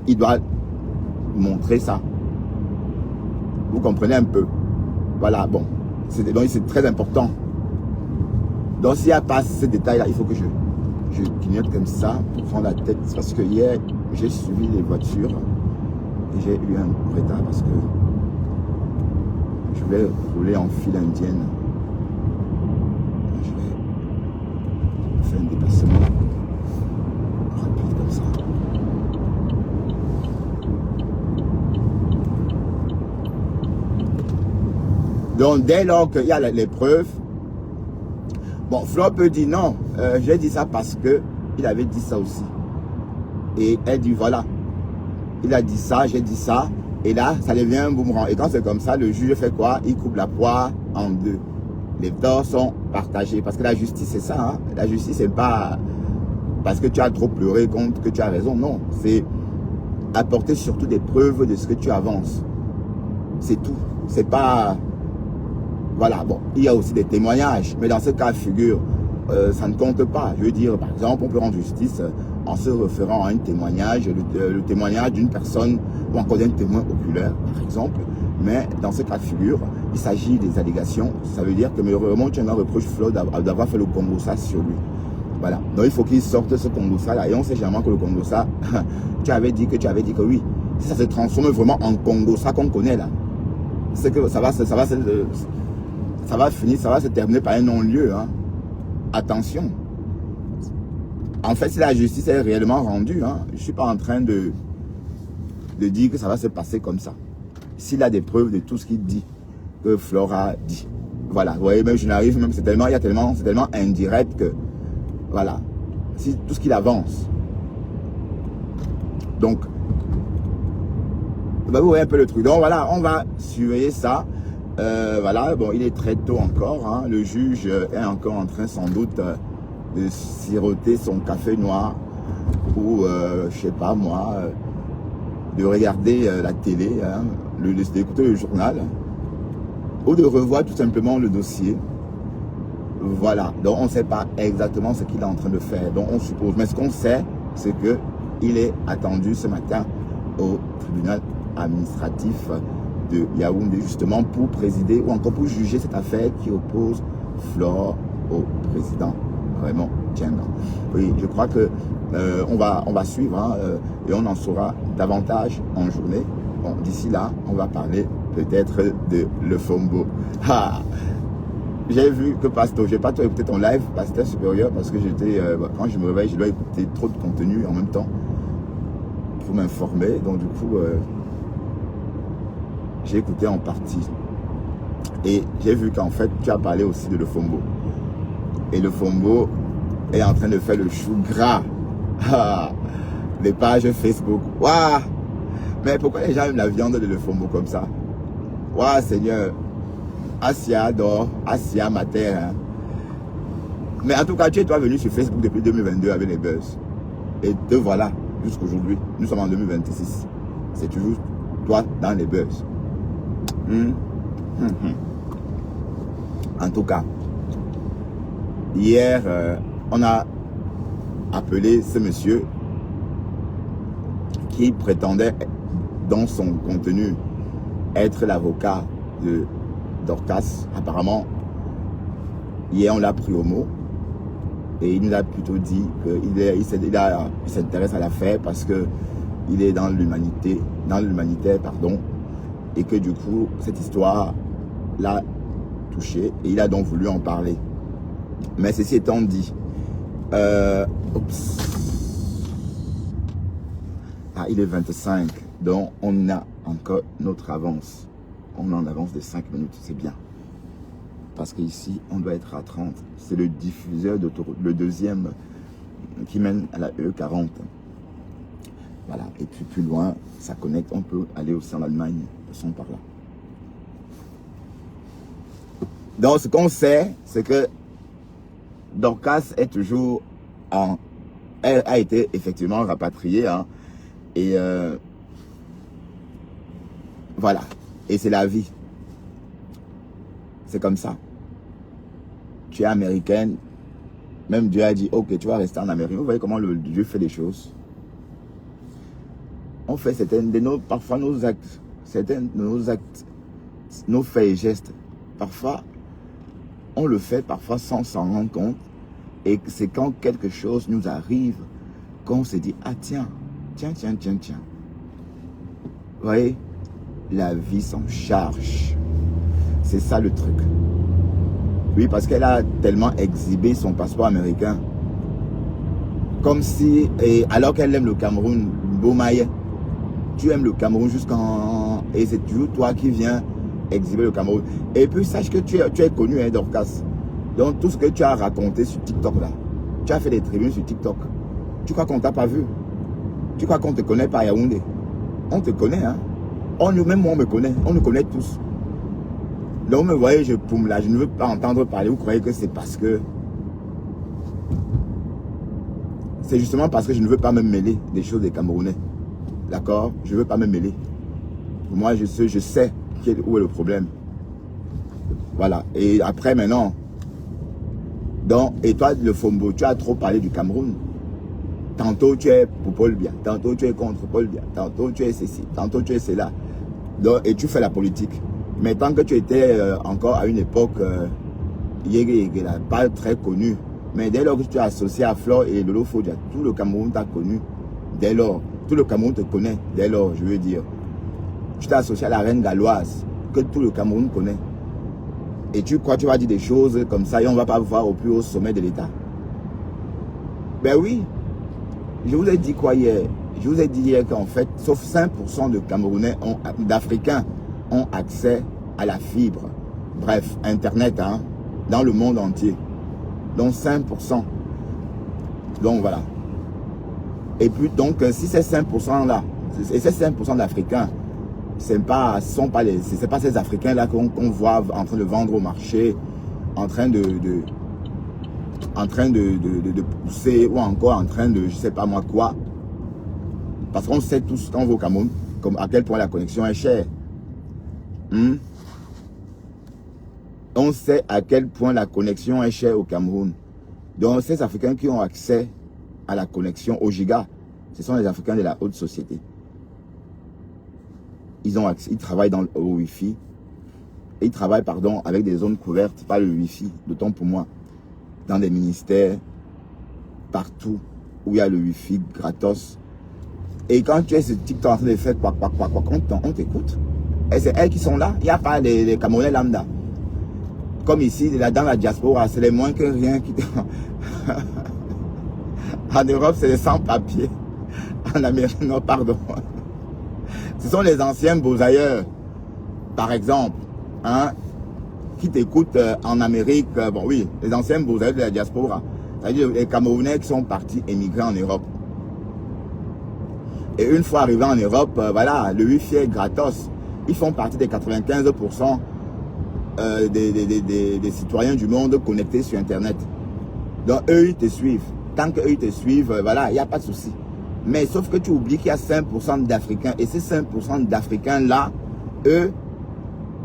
il doit montrer ça. Vous comprenez un peu. Voilà, bon. Donc c'est très important. Donc s'il n'y a pas ce détail-là, il faut que je clignote comme ça pour prendre la tête. Parce que hier, j'ai suivi les voitures et j'ai eu un retard parce que je vais rouler en file indienne. Je vais faire un déplacement rapide comme ça. Donc, dès lors qu'il y a les preuves, bon, Fleur peut dire non, j'ai dit ça parce que il avait dit ça aussi. Et elle dit voilà, il a dit ça, j'ai dit ça, et là, ça devient un boomerang. Et quand c'est comme ça, le juge fait quoi? Il coupe la poire en deux. Les torts sont partagés. Parce que la justice, c'est ça. La justice, c'est pas parce que tu as trop pleuré contre que tu as raison. Non, c'est apporter surtout des preuves de ce que tu avances. C'est tout. C'est pas... Voilà, bon, il y a aussi des témoignages, mais dans ce cas de figure, ça ne compte pas. Je veux dire, par exemple, on peut rendre justice en se référant à un témoignage, le témoignage d'une personne ou encore d'un témoin oculaire, par exemple. Mais dans ce cas de figure, il s'agit des allégations. Ça veut dire que Raymond Tchengan reproche Fleur d'avoir fait le Congossa sur lui. Voilà, donc il faut qu'il sorte ce Congossa là. Et on sait généralement que le Congossa, tu avais dit que oui. Si ça se transforme vraiment en Congossa qu'on connaît là, c'est que ça va finir, ça va se terminer par un non-lieu. attention. En fait, si la justice est réellement rendue, hein, je ne suis pas en train de dire que ça va se passer comme ça. S'il a des preuves de tout ce qu'il dit, que Flora dit. Voilà, vous voyez, même je n'arrive même, c'est tellement indirect que, voilà, c'est tout ce qu'il avance. Donc, vous voyez un peu le truc. Donc voilà, on va surveiller ça. Voilà, bon, il est très tôt encore. Hein. Le juge est encore en train sans doute de siroter son café noir ou, je sais pas moi, de regarder la télé, hein, d'écouter le journal ou de revoir tout simplement le dossier. Voilà, donc on ne sait pas exactement ce qu'il est en train de faire. Donc on suppose, mais ce qu'on sait, c'est qu'il est attendu ce matin au tribunal administratif de Yaoundé, justement pour présider ou encore pour juger cette affaire qui oppose Flore au président Raymond Djenga. Oui, je crois que on va suivre hein, et on en saura davantage en journée. Bon, d'ici là, on va parler peut-être de Le Fombo. Ah, j'ai vu que Pasteur, j'ai pas trop écouté ton live, Pasteur Supérieur, parce que j'étais, quand je me réveille, je dois écouter trop de contenu en même temps pour m'informer. Donc du coup, j'ai écouté en partie. Et j'ai vu qu'en fait, tu as parlé aussi de Le Fombo. Et Le Fombo est en train de faire le chou gras. Ah, les pages Facebook. Waouh! Mais pourquoi les gens aiment la viande de Le Fombo comme ça? Waouh, Seigneur! Asia adore, Asia mater. Hein. Mais en tout cas, tu es toi venu sur Facebook depuis 2022 avec les buzz. Et te voilà jusqu'aujourd'hui. Nous sommes en 2026. C'est toujours toi dans les buzz. En tout cas, hier, on a appelé ce monsieur qui prétendait dans son contenu être l'avocat de Dorcas. Apparemment, hier on l'a pris au mot et il nous a plutôt dit qu'il s'intéresse à l'affaire parce que il est dans l'humanitaire, pardon, et que du coup cette histoire l'a touché et il a donc voulu en parler. Mais ceci étant dit, il est 25, donc on a encore notre avance. On en avance de 5 minutes, c'est bien. Parce qu'ici, on doit être à 30. C'est le diffuseur d'autoroute, le deuxième qui mène à la E40. Voilà, et puis plus loin, ça connecte. On peut aller aussi en Allemagne, passons par là. Donc, ce qu'on sait, c'est que Dorcas est toujours en... Elle a été effectivement rapatriée. Hein, et voilà. Et c'est la vie. C'est comme ça. Tu es américaine. Même Dieu a dit, ok, tu vas rester en Amérique. Vous voyez comment Dieu fait les choses. On fait parfois nos actes, nos faits et gestes. Parfois, on le fait parfois sans s'en rendre compte. Et c'est quand quelque chose nous arrive qu'on se dit, ah tiens. Vous voyez, la vie s'en charge. C'est ça le truc. Oui, parce qu'elle a tellement exhibé son passeport américain. Comme si, alors qu'elle aime le Cameroun, Beaumaye, tu aimes le Cameroun jusqu'en... Et c'est toujours toi qui viens exhiber le Cameroun. Et puis sache que tu es connu, hein, Dorcas. Donc tout ce que tu as raconté sur TikTok là, tu as fait des tribunes sur TikTok. Tu crois qu'on t'a pas vu? Tu crois qu'on te connaît pas à Yaoundé? On te connaît, hein? Même moi, on me connaît. On nous connaît tous. Donc, me voyez, je ne veux pas entendre parler. Vous croyez que c'est parce que... C'est justement parce que je ne veux pas me mêler des choses des Camerounais. D'accord? Je ne veux pas me mêler. Moi, je sais où est le problème. Voilà. Et après, maintenant... Donc, et toi, Le Fombo, tu as trop parlé du Cameroun. Tantôt tu es pour Paul Biya, tantôt tu es contre Paul Biya, tantôt tu es ceci, tantôt tu es cela. Donc, et tu fais la politique. Mais tant que tu étais encore à une époque, pas très connu, mais dès lors que tu es associé à Flore et Lolo Fodia, tout le Cameroun t'a connu. Dès lors, tout le Cameroun te connaît. Dès lors, je veux dire, tu t'es associé à la reine galloise, que tout le Cameroun connaît. Et tu crois que tu vas dire des choses comme ça et on ne va pas voir au plus haut sommet de l'État? Ben oui. Je vous ai dit quoi hier? Je vous ai dit hier qu'en fait, sauf 5% de Camerounais, d'Africains ont accès à la fibre. Bref, Internet, hein, dans le monde entier. Donc 5%. Donc voilà. Et puis donc, si ces 5% là, et ces 5% d'Africains, c'est pas ces Africains-là qu'on voit en train de vendre au marché, en train de pousser, ou encore en train de, je sais pas moi quoi. Parce qu'on sait tous, quand on va au Cameroun, comme à quel point la connexion est chère. On sait à quel point la connexion est chère au Cameroun. Donc ces Africains qui ont accès à la connexion au giga, ce sont les Africains de la haute société. Ils travaillent au Wi-Fi. Et ils travaillent, pardon, avec des zones couvertes par le Wi-Fi, d'autant pour moi, dans des ministères, partout où il y a le Wi-Fi gratos. Et quand tu es ce TikTok en train de faire quoi, on t'écoute. Et c'est elles qui sont là. Il n'y a pas les Camerounais lambda. Comme ici, dans la diaspora, c'est les moins que rien qui... En Europe, c'est les sans-papiers. En Amérique, non, pardon. Ce sont les anciens beaux-ailleurs, par exemple, hein, qui t'écoutent en Amérique. Bon, oui, les anciens beaux-ailleurs de la diaspora. C'est-à-dire les Camerounais qui sont partis émigrer en Europe. Et une fois arrivés en Europe, voilà, le Wi-Fi est gratos. Ils font partie des 95% des citoyens du monde connectés sur Internet. Donc, eux, ils te suivent. Tant qu'eux, ils te suivent, voilà, il n'y a pas de souci. Mais sauf que tu oublies qu'il y a 5% d'Africains. Et ces 5% d'Africains-là, eux,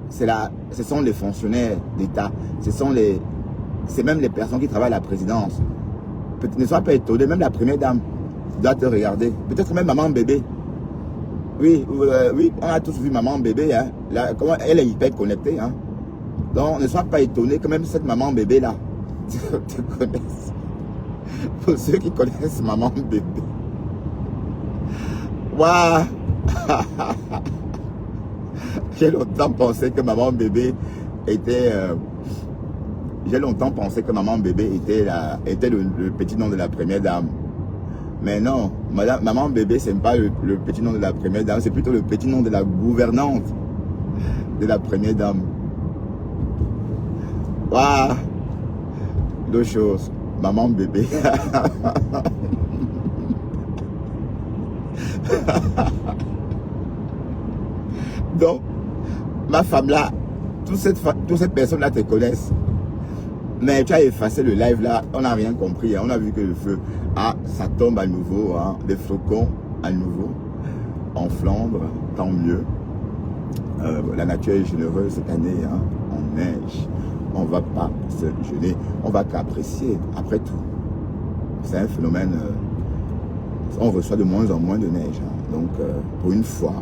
ce sont les fonctionnaires d'État. C'est même les personnes qui travaillent à la présidence. Ne sois pas étonné, même la première dame doit te regarder. Peut-être même maman bébé. Oui, oui, on a tous vu maman bébé. Hein. Comment elle est hyper connectée. Hein. Donc, ne sois pas étonné que même cette maman bébé là te connaisse. Pour ceux qui connaissent maman bébé. Waouh. J'ai longtemps pensé que maman bébé était... J'ai longtemps pensé que maman bébé était le petit nom de la première dame. Mais non, maman bébé, c'est pas le petit nom de la première dame, c'est plutôt le petit nom de la gouvernante de la première dame. Waouh. Deux choses. Maman bébé. Donc, ma femme là, toutes ces personnes là te connaissent. Mais tu as effacé le live là, on n'a rien compris. Hein. On a vu que le feu, ça tombe à nouveau, hein, des flocons à nouveau, en Flandre, tant mieux. La nature est généreuse cette année, hein, en neige. On ne va pas se gêner, on va qu'apprécier. Après tout, c'est un phénomène, on reçoit de moins en moins de neige. Hein. Donc, pour une fois,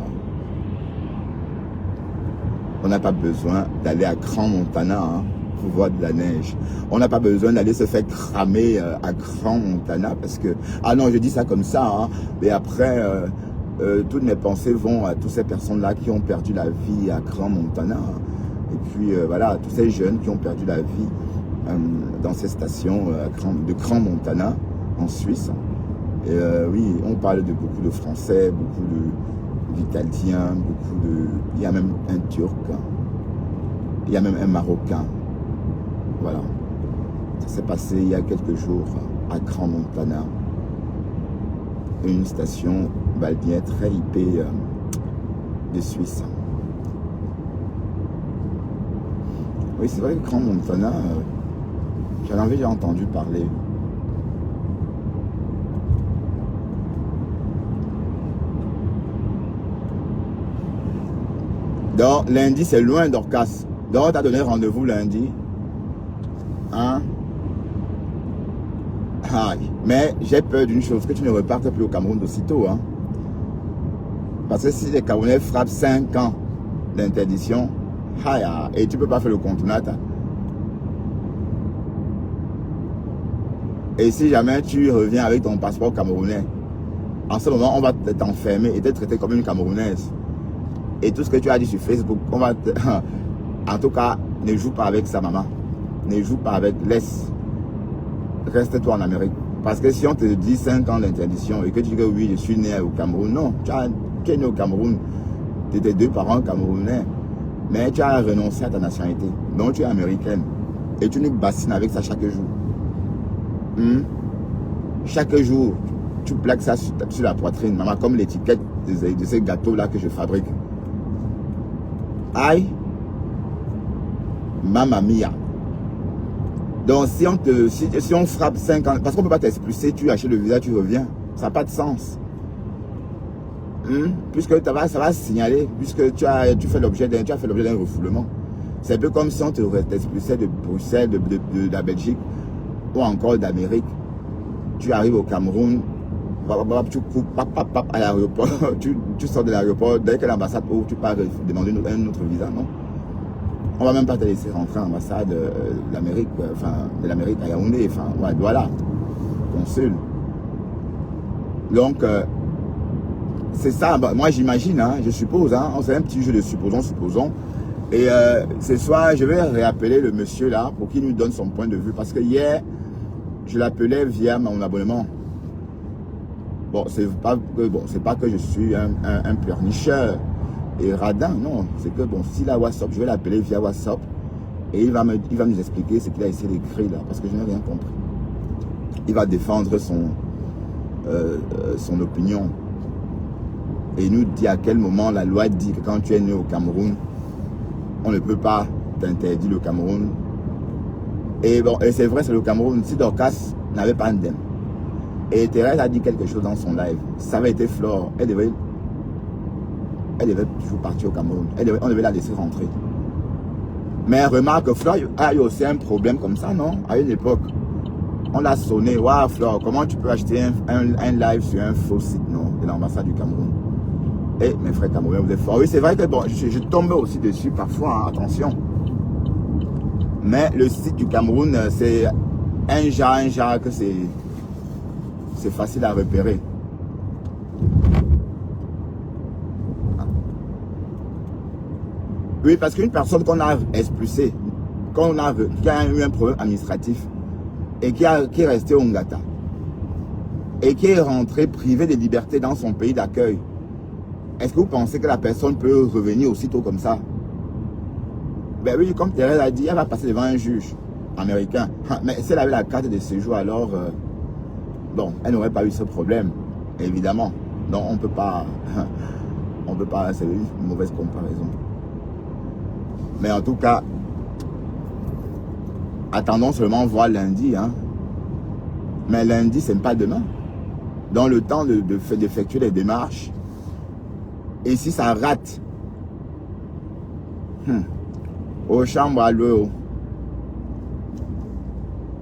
on n'a pas besoin d'aller à Grand Montana hein, pour voir de la neige. On n'a pas besoin d'aller se faire cramer à Grand Montana parce que... Ah non, je dis ça comme ça, hein, mais après, toutes mes pensées vont à toutes ces personnes-là qui ont perdu la vie à Grand Montana. Hein. Et puis voilà, tous ces jeunes qui ont perdu la vie dans ces stations de Grand Montana en Suisse. Et oui, on parle de beaucoup de Français, beaucoup d'Italiens, il y a même un Turc, il y a même un Marocain. Voilà. Ça s'est passé il y a quelques jours à Grand Montana. Une station balnéaire très hypée des Suisses. Oui, c'est vrai que Grand Montana, j'en avais déjà entendu parler. Donc, lundi, c'est loin d'Orcas. Donc, tu as donné rendez-vous lundi. Hein? Aïe. Mais j'ai peur d'une chose, que tu ne repartes plus au Cameroun d'aussitôt. Hein? Parce que si les Camerounais frappent 5 ans d'interdiction, et tu ne peux pas faire le contournat. Et si jamais tu reviens avec ton passeport camerounais, en ce moment, on va t'enfermer et te traiter comme une Camerounaise. Et tout ce que tu as dit sur Facebook, on va en tout cas, Ne joue pas avec sa maman. Ne joue pas avec, laisse. Reste-toi en Amérique. Parce que si on te dit 5 ans d'interdiction et que tu dis que oui, je suis né au Cameroun, non, tu es né au Cameroun, tu tes 2 parents camerounais, mais tu as renoncé à ta nationalité. Donc tu es américaine. Et tu nous bassines avec ça chaque jour. Chaque jour, tu plaques ça sur la poitrine, maman, comme l'étiquette de ces gâteaux-là que je fabrique. Aïe, mamma mia. Donc si on frappe 5 ans, parce qu'on ne peut pas t'expulser, tu achètes le visa, tu reviens. Ça n'a pas de sens. Puisque ça va signaler, puisque tu fais l'objet d'un refoulement. C'est un peu comme si on t'expulsait de Bruxelles, de la Belgique ou encore d'Amérique. Tu arrives au Cameroun, tu coupes à l'aéroport, tu sors de l'aéroport, dès que l'ambassade ouvre, tu pars demander un autre visa, non? On va même pas te laisser rentrer à l'ambassade de l'Amérique, de l'Amérique à Yaoundé, voilà, consul. Donc, c'est ça, moi j'imagine, hein, je suppose, hein, c'est un petit jeu de supposons. Et ce soir, je vais réappeler le monsieur là pour qu'il nous donne son point de vue. Parce que hier, je l'appelais via mon abonnement. Bon, c'est pas que je suis un pleurnicheur et radin, non. C'est que bon, s'il a WhatsApp, je vais l'appeler via WhatsApp. Et il va nous expliquer ce qu'il a essayé d'écrire là. Parce que je n'ai rien compris. Il va défendre son opinion. Et il nous dit à quel moment la loi dit que quand tu es né au Cameroun, on ne peut pas t'interdire le Cameroun. Et bon, et c'est vrai, c'est le Cameroun. Si Dorcas n'avait pas d'indemne. Et Thérèse a dit quelque chose dans son live. Ça avait été Flore. Elle devait toujours partir au Cameroun. On devait la laisser rentrer. Mais remarque, Flore a eu aussi un problème comme ça, non? À une époque. On l'a sonné. Waouh, Flore, comment tu peux acheter un live sur un faux site, non? De l'ambassade du Cameroun. Et mes frères camerounais, vous êtes forts. Oui, c'est vrai que bon, je tombe aussi dessus parfois, hein, attention. Mais le site du Cameroun, c'est un genre que c'est facile à repérer. Oui, parce qu'une personne qu'on a expulsée, qui a eu un problème administratif et qui est resté au Ngata et qui est rentré privé de liberté dans son pays d'accueil, est-ce que vous pensez que la personne peut revenir aussitôt comme ça? Ben oui, comme Thérèse a dit, elle va passer devant un juge américain. Mais si elle avait la carte de séjour, alors, bon, elle n'aurait pas eu ce problème, évidemment. Donc, on peut pas, c'est une mauvaise comparaison. Mais en tout cas, attendons seulement voir lundi. Hein. Mais lundi, c'est pas demain. Dans le temps d'effectuer les démarches, et si ça rate, aux chambres à louer.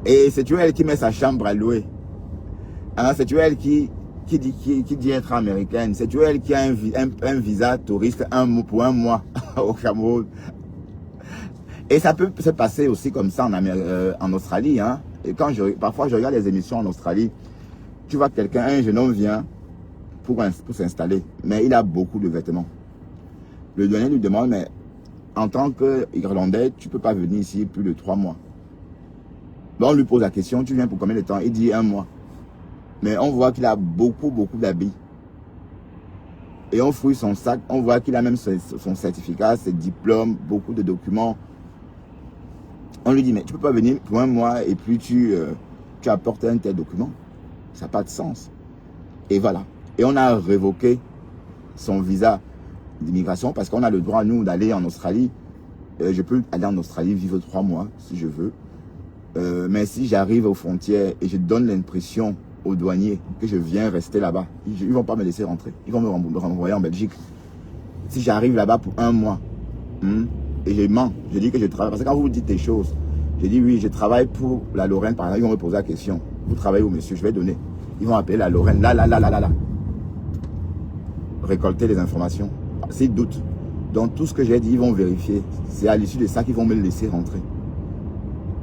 Et c'est tu elle qui met sa chambre à louer. Hein, c'est tu elle qui dit être américaine. C'est tu elle qui a un visa touriste pour un mois au Cameroun. Et ça peut se passer aussi comme ça en Australie. Hein. Et parfois je regarde les émissions en Australie, tu vois quelqu'un, un jeune homme vient pour s'installer, mais il a beaucoup de vêtements. Le douanier lui demande, mais en tant qu'Irlandais, tu ne peux pas venir ici plus de 3 mois. Donc on lui pose la question, tu viens pour combien de temps? Il dit 1 mois. Mais on voit qu'il a beaucoup d'habits. Et on fouille son sac, on voit qu'il a même son certificat, ses diplômes, beaucoup de documents. On lui dit, mais tu ne peux pas venir pour 1 mois et puis tu apportes un tel document. Ça n'a pas de sens. Et voilà. Et on a révoqué son visa d'immigration parce qu'on a le droit, nous, d'aller en Australie. Je peux aller en Australie, vivre 3 mois si je veux. Mais si j'arrive aux frontières et je donne l'impression aux douaniers que je viens rester là-bas, ils ne vont pas me laisser rentrer. Ils vont me renvoyer en Belgique. Si j'arrive là-bas pour 1 mois, et je mens, je dis que je travaille. Parce que quand vous dites des choses, je dis oui, je travaille pour la Lorraine, par exemple, ils vont me poser la question. Vous travaillez où, monsieur? Je vais donner. Ils vont appeler la Lorraine, là. Récolter les informations. S'ils doutent. Donc tout ce que j'ai dit, ils vont vérifier. C'est à l'issue de ça qu'ils vont me laisser rentrer.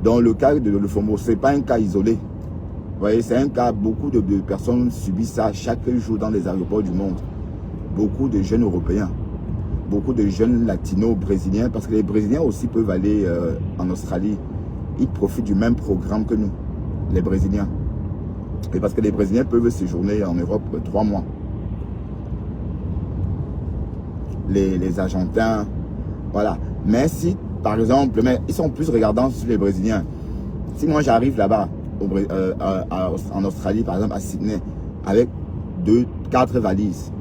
Dans le cas de Lefombo, ce n'est pas un cas isolé. Vous voyez, c'est un cas, beaucoup de personnes subissent ça chaque jour dans les aéroports du monde. Beaucoup de jeunes Européens. beaucoup de jeunes latinos brésiliens, parce que les Brésiliens aussi peuvent aller en Australie. Ils profitent du même programme que nous, les Brésiliens. Et parce que les Brésiliens peuvent séjourner en Europe 3 mois. Les Argentins, voilà. Mais si, par exemple, mais ils sont plus regardants sur les Brésiliens. Si moi j'arrive là-bas, en Australie, par exemple, à Sydney, avec 4 valises,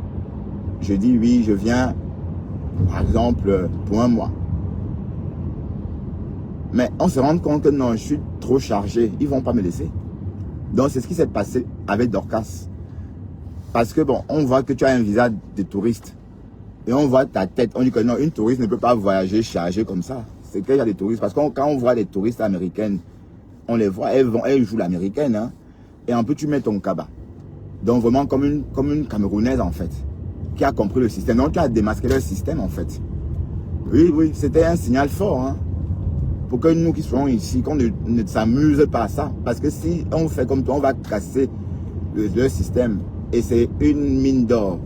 je dis oui, je viens, par exemple, pour 1 mois. Mais on se rend compte que non, je suis trop chargé, ils ne vont pas me laisser. Donc c'est ce qui s'est passé avec Dorcas. Parce que bon, on voit que tu as un visa de touriste. Et on voit ta tête, on dit que non, une touriste ne peut pas voyager chargée comme ça. C'est qu'il y a des touristes. Parce que quand on voit les touristes américaines, on les voit, elles jouent l'américaine. Hein, et en plus, tu mets ton cabas. Donc vraiment comme une Camerounaise en fait. Qui a compris le système. Donc tu as démasqué le système en fait. Oui, oui, c'était un signal fort. Hein, pour que nous qui sommes ici, qu'on ne s'amuse pas à ça. Parce que si on fait comme toi, on va casser le système. Et c'est une mine d'or.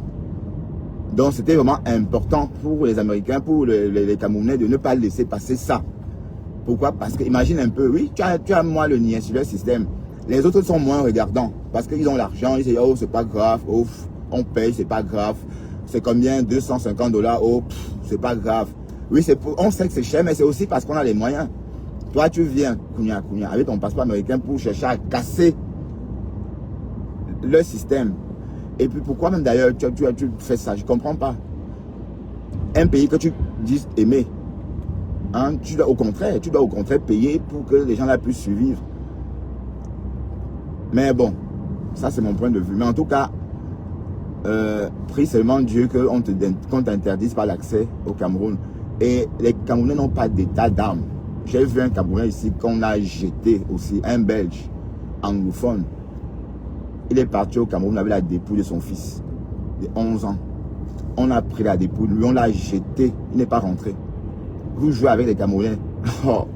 Donc c'était vraiment important pour les Américains, pour les Camerounais de ne pas laisser passer ça. Pourquoi? Parce que imagine un peu, oui, tu as moins le niais sur le système. Les autres sont moins regardants parce qu'ils ont l'argent, ils disent oh c'est pas grave, oh, on paye, c'est pas grave. C'est combien? 250 $, oh c'est pas grave. Oui, on sait que c'est cher, mais c'est aussi parce qu'on a les moyens. Toi tu viens, Kounia, avec ton passeport américain pour chercher à casser le système. Et puis pourquoi même d'ailleurs tu fais ça? Je ne comprends pas. Un pays que tu dis aimer, hein, tu dois au contraire payer pour que les gens là puissent survivre. Mais bon, ça c'est mon point de vue. Mais en tout cas, prie seulement Dieu qu'on t'interdise pas l'accès au Cameroun. Et les Camerounais n'ont pas d'état d'âme. J'ai vu un Camerounais ici qu'on a jeté aussi, un Belge anglophone. Il est parti au Cameroun avec la dépouille de son fils de 11 ans. On a pris la dépouille, lui on l'a jeté, il n'est pas rentré. Vous jouez avec les Camerounais. Oh.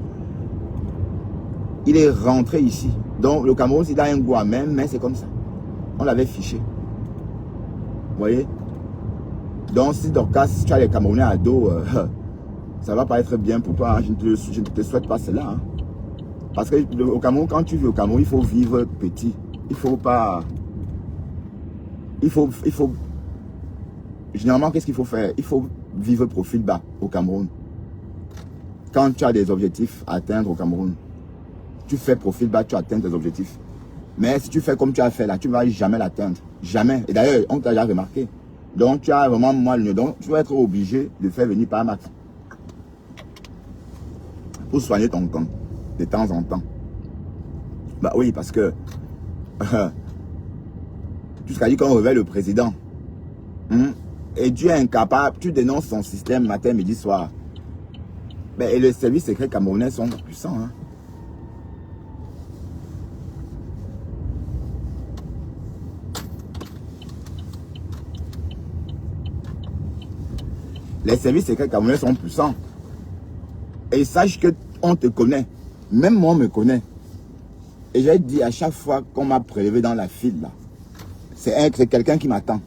Il est rentré ici. Donc le Cameroun, il a un goût même, mais c'est comme ça. On l'avait fiché. Vous voyez? Donc si Dorcas, si tu as les Camerounais à dos, ça va pas être bien pour toi. Hein. Je ne te souhaite pas cela. Hein. Parce que au Cameroun, quand tu vis au Cameroun, il faut vivre petit. Il faut pas... Il faut... Généralement, qu'est-ce qu'il faut faire? Il faut vivre profil bas au Cameroun. Quand tu as des objectifs à atteindre au Cameroun, tu fais profil bas, tu atteins tes objectifs. Mais si tu fais comme tu as fait là, tu ne vas jamais l'atteindre. Jamais. Et d'ailleurs, on t'a déjà remarqué. Donc, tu as vraiment mal. Donc, tu vas être obligé de faire venir par max. Pour soigner ton camp, de temps en temps. Bah oui, parce que... jusqu'à dire qu'on réveille le président. Et tu es incapable, tu dénonces son système matin, midi, soir. Ben, et les services secrets camerounais sont puissants. Hein. Les services secrets camerounais sont puissants. Et sache qu'on te connaît. Même moi, on me connaît. Et j'ai dit à chaque fois qu'on m'a prélevé dans la file, là, c'est quelqu'un qui m'attend.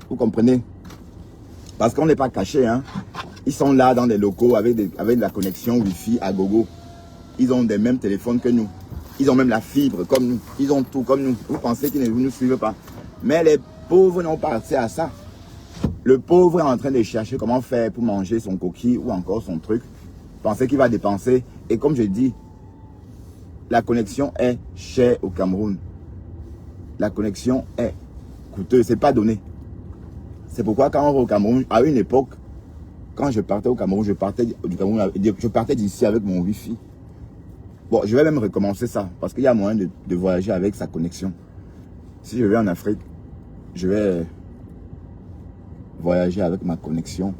Vous comprenez? Parce qu'on n'est pas caché. Hein. Ils sont là dans des locaux avec de la connexion Wi-Fi à gogo. Ils ont des mêmes téléphones que nous. Ils ont même la fibre comme nous. Ils ont tout comme nous. Vous pensez qu'ils ne nous suivent pas? Mais les pauvres n'ont pas accès à ça. Le pauvre est en train de chercher comment faire pour manger son coquille ou encore son truc. Pensez qu'il va dépenser. Et comme je dis, la connexion est chère au Cameroun. La connexion est coûteuse. C'est pas donné. C'est pourquoi quand on va au Cameroun, à une époque, quand je partais au Cameroun, je partais d'ici avec mon Wi-Fi. Bon, je vais même recommencer ça. Parce qu'il y a moyen de voyager avec sa connexion. Si je vais en Afrique, je vais voyager avec ma connexion.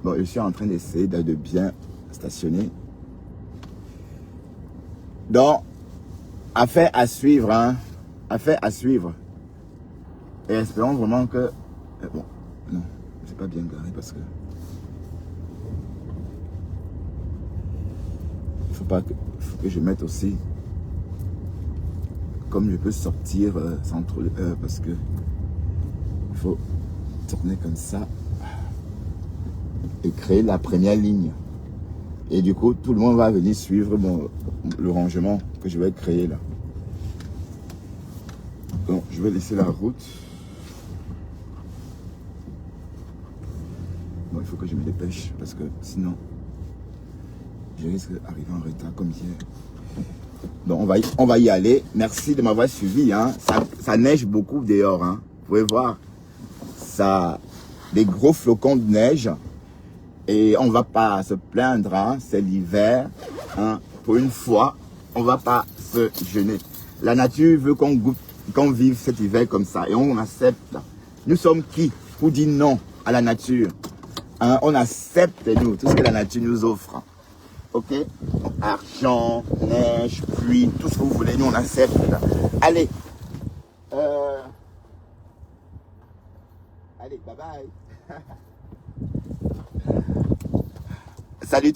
Bon, je suis en train d'essayer de bien stationner. Donc, affaire à suivre, hein. Affaire à suivre. Et espérons vraiment que... Bon, non, c'est pas bien garé parce que... Il faut que je mette aussi... Comme je peux sortir sans trop de heure parce que... Il faut tourner comme ça. et créer la première ligne. Et du coup, tout le monde va venir suivre le rangement que je vais créer là. Donc, je vais laisser la route. Bon, il faut que je me dépêche parce que sinon, je risque d'arriver en retard comme hier. Donc, on va y aller. Merci de m'avoir suivi. Hein. Ça neige beaucoup dehors. Hein. Vous pouvez voir. Ça, des gros flocons de neige. Et on ne va pas se plaindre. Hein. C'est l'hiver. Hein. Pour une fois, on ne va pas se gêner. La nature veut qu'on vive cet hiver comme ça. Et on accepte. Nous sommes qui pour dire non à la nature? Hein. On accepte, nous, tout ce que la nature nous offre. Ok, argent, neige, pluie, tout ce que vous voulez, nous on accepte. Allez, allez, bye bye. Salut.